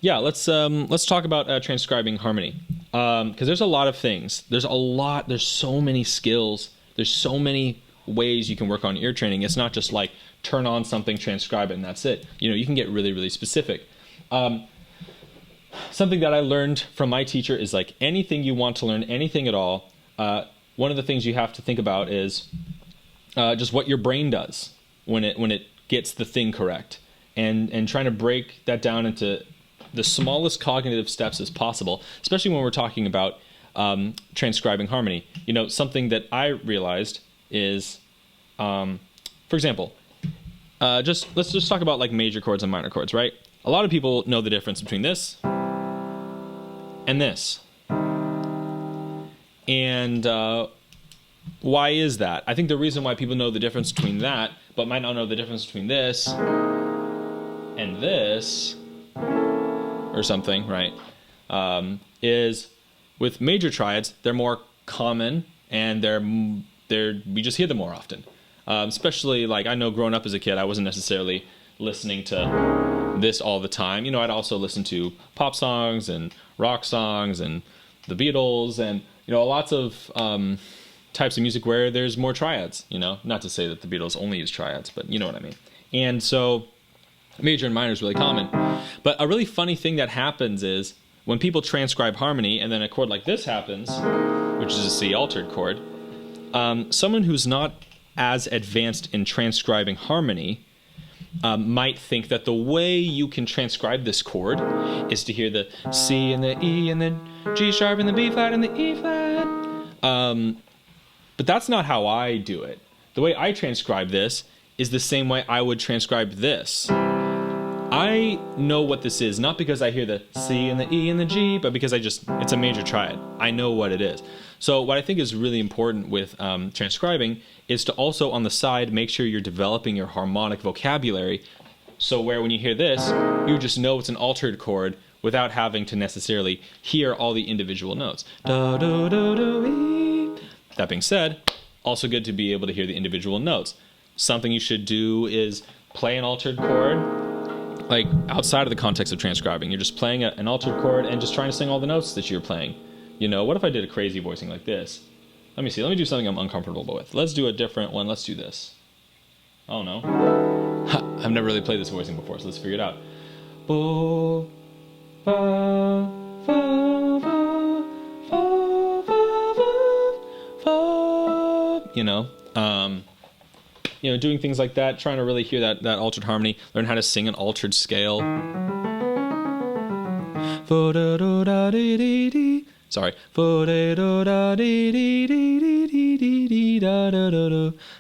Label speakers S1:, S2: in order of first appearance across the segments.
S1: Yeah, let's talk about transcribing harmony, because there's a lot of things. There's so many skills. There's so many ways you can work on ear training. It's not just like turn on something, transcribe it, and that's it. You can get really, really specific. Something that I learned from my teacher is like anything you want to learn, anything at all, one of the things you have to think about is just what your brain does when it gets the thing correct, and trying to break that down into the smallest cognitive steps as possible, especially when we're talking about transcribing harmony. Something that I realized is, for example, let's just talk about like major chords and minor chords, right? A lot of people know the difference between this and this. And why is that? I think the reason why people know the difference between that, but might not know the difference between this and this, or something, right, is with major triads, they're more common, and we just hear them more often. Especially, like, I know growing up as a kid, I wasn't necessarily listening to this all the time. I'd also listen to pop songs and rock songs and the Beatles and, lots of types of music where there's more triads, Not to say that the Beatles only use triads, but you know what I mean. And so major and minor is really common. But a really funny thing that happens is when people transcribe harmony and then a chord like this happens, which is a C altered chord, someone who's not as advanced in transcribing harmony might think that the way you can transcribe this chord is to hear the C and the E and the G sharp and the B flat and the E flat. But that's not how I do it. The way I transcribe this is the same way I would transcribe this. I know what this is, not because I hear the C and the E and the G, but because it's a major triad. I know what it is. So what I think is really important with transcribing is to also on the side make sure you're developing your harmonic vocabulary. So where when you hear this, you just know it's an altered chord without having to necessarily hear all the individual notes. Do, do, do, do, e. That being said, also good to be able to hear the individual notes. Something you should do is play an altered chord, like outside of the context of transcribing. You're just playing an altered chord and just trying to sing all the notes that you're playing. What if I did a crazy voicing like this? Let me see. Let me do something I'm uncomfortable with. Let's do a different one. Let's do this. Oh no. I've never really played this voicing before, so let's figure it out. Bo, ba, fa, fa, fa, fa, fa, doing things like that, trying to really hear that altered harmony, learn how to sing an altered scale. Sorry.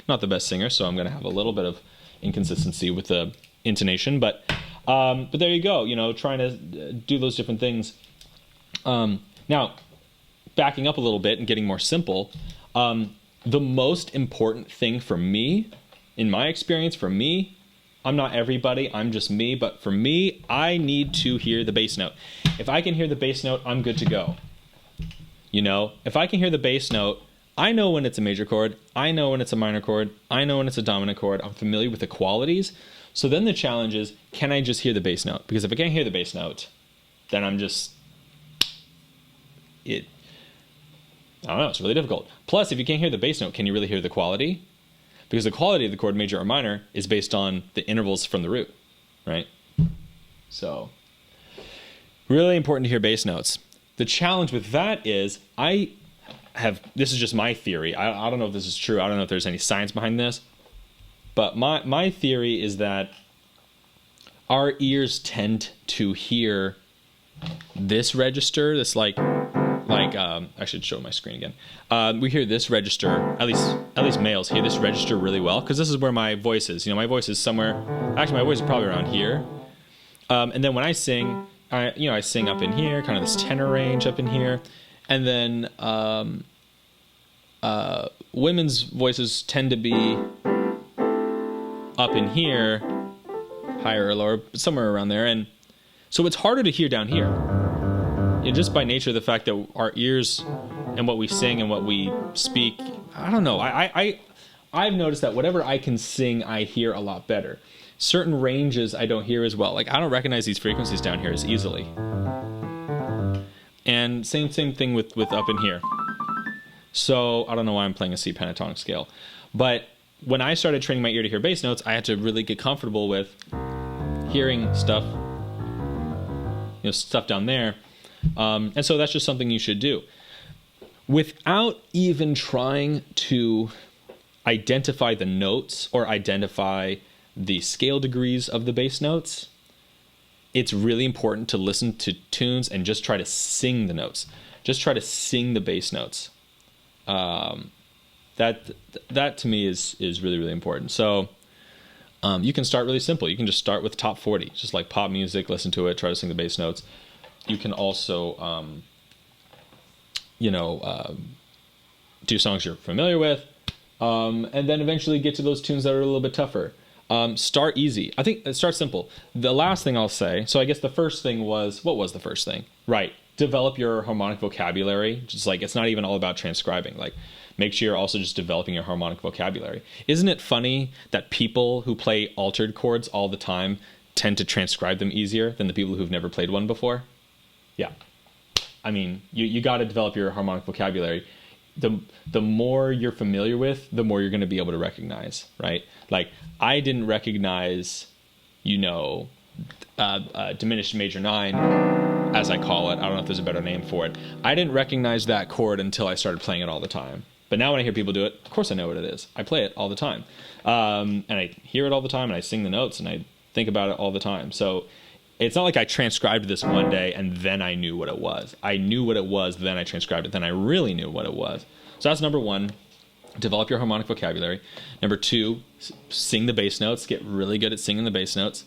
S1: Not the best singer, so I'm going to have a little bit of inconsistency with the intonation, but there you go, trying to do those different things. Now, backing up a little bit and getting more simple, the most important thing for me, in my experience, for me, I'm not everybody, I'm just me, but for me, I need to hear the bass note. If I can hear the bass note, I'm good to go. If I can hear the bass note, I know when it's a major chord, I know when it's a minor chord, I know when it's a dominant chord, I'm familiar with the qualities. So then the challenge is, can I just hear the bass note? Because if I can't hear the bass note, then I don't know, it's really difficult. Plus, if you can't hear the bass note, can you really hear the quality? Because the quality of the chord, major or minor, is based on the intervals from the root, right? So, really important to hear bass notes. The challenge with that is, this is just my theory. I don't know if this is true. I don't know if there's any science behind this. But my theory is that our ears tend to hear this register, this I should show my screen again. We hear this register, at least males hear this register really well, because this is where my voice is. My voice is somewhere, actually my voice is probably around here. And then when I sing, I sing up in here, kind of this tenor range up in here. And then women's voices tend to be up in here, higher or lower, somewhere around there. And so it's harder to hear down here. Just by nature of the fact that our ears and what we sing and what we speak, I don't know. I've noticed that whatever I can sing, I hear a lot better. certain ranges I don't hear as well. Like I don't recognize these frequencies down here as easily. And same thing with up in here. So I don't know why I'm playing a C pentatonic scale, but when I started training my ear to hear bass notes, I had to really get comfortable with hearing stuff, stuff down there. And so that's just something you should do. Without even trying to identify the notes or identify the scale degrees of the bass notes, it's really important to listen to tunes and just try to sing the notes. Just try to sing the bass notes. That to me is really, really important. So you can start really simple. You can just start with top 40, just like pop music, listen to it, try to sing the bass notes. You can also, do songs you're familiar with, and then eventually get to those tunes that are a little bit tougher. Start easy. I think start simple. The last thing I'll say, so I guess the first thing was, what was the first thing? Right. Develop your harmonic vocabulary. Just like, it's not even all about transcribing. Like, make sure you're also just developing your harmonic vocabulary. Isn't it funny that people who play altered chords all the time tend to transcribe them easier than the people who've never played one before? Yeah. I mean, you got to develop your harmonic vocabulary. The more you're familiar with, the more you're going to be able to recognize, right? Like, I didn't recognize, diminished major 9, as I call it. I don't know if there's a better name for it. I didn't recognize that chord until I started playing it all the time. But now when I hear people do it, of course I know what it is. I play it all the time. And I hear it all the time, and I sing the notes, and I think about it all the time. So it's not like I transcribed this one day and then I knew what it was. I knew what it was, then I transcribed it, then I really knew what it was. So that's number 1. Develop your harmonic vocabulary. Number 2, sing the bass notes. Get really good at singing the bass notes.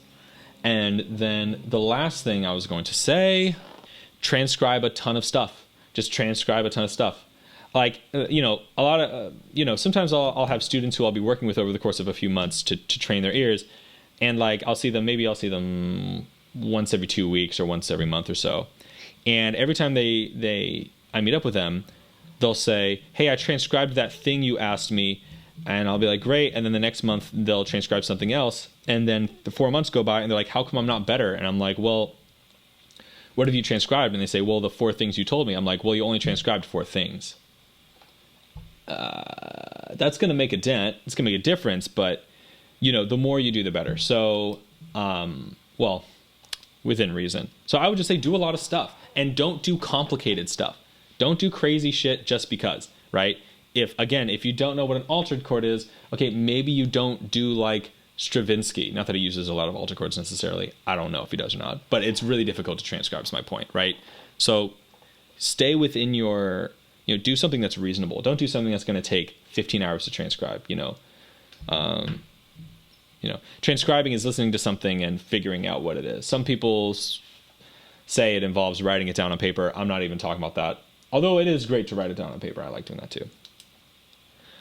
S1: And then the last thing I was going to say, transcribe a ton of stuff. Just transcribe a ton of stuff. Like, a lot of, sometimes I'll have students who I'll be working with over the course of a few months to train their ears. And like, I'll see them once every 2 weeks or once every month or so. And every time I meet up with them, they'll say, hey, I transcribed that thing you asked me. And I'll be like, great. And then the next month they'll transcribe something else. And then the 4 months go by and they're like, how come I'm not better? And I'm like, well, what have you transcribed? And they say, well, the 4 things you told me. I'm like, well, you only transcribed 4 things. That's going to make a dent. It's going to make a difference. But, the more you do, the better. So, within reason. So I would just say do a lot of stuff. And don't do complicated stuff. Don't do crazy shit just because, right? If you don't know what an altered chord is, okay, maybe you don't do like Stravinsky. Not that he uses a lot of altered chords necessarily. I don't know if he does or not. But it's really difficult to transcribe is my point, right? So stay within your, do something that's reasonable. Don't do something that's going to take 15 hours to transcribe, Transcribing is listening to something and figuring out what it is. Some people say it involves writing it down on paper. I'm not even talking about that. Although it is great to write it down on paper. I like doing that too.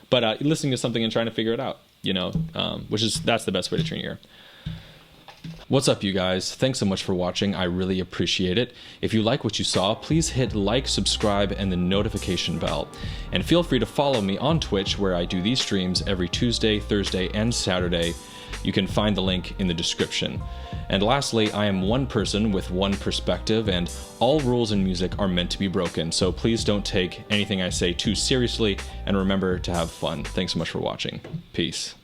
S1: But listening to something and trying to figure it out, that's the best way to train your ear. What's up, you guys? Thanks so much for watching. I really appreciate it. If you like what you saw, please hit like, subscribe, and the notification bell. And feel free to follow me on Twitch, where I do these streams every Tuesday, Thursday, and Saturday. You can find the link in the description. And lastly, I am one person with one perspective, and all rules in music are meant to be broken. So please don't take anything I say too seriously, and remember to have fun. Thanks so much for watching. Peace.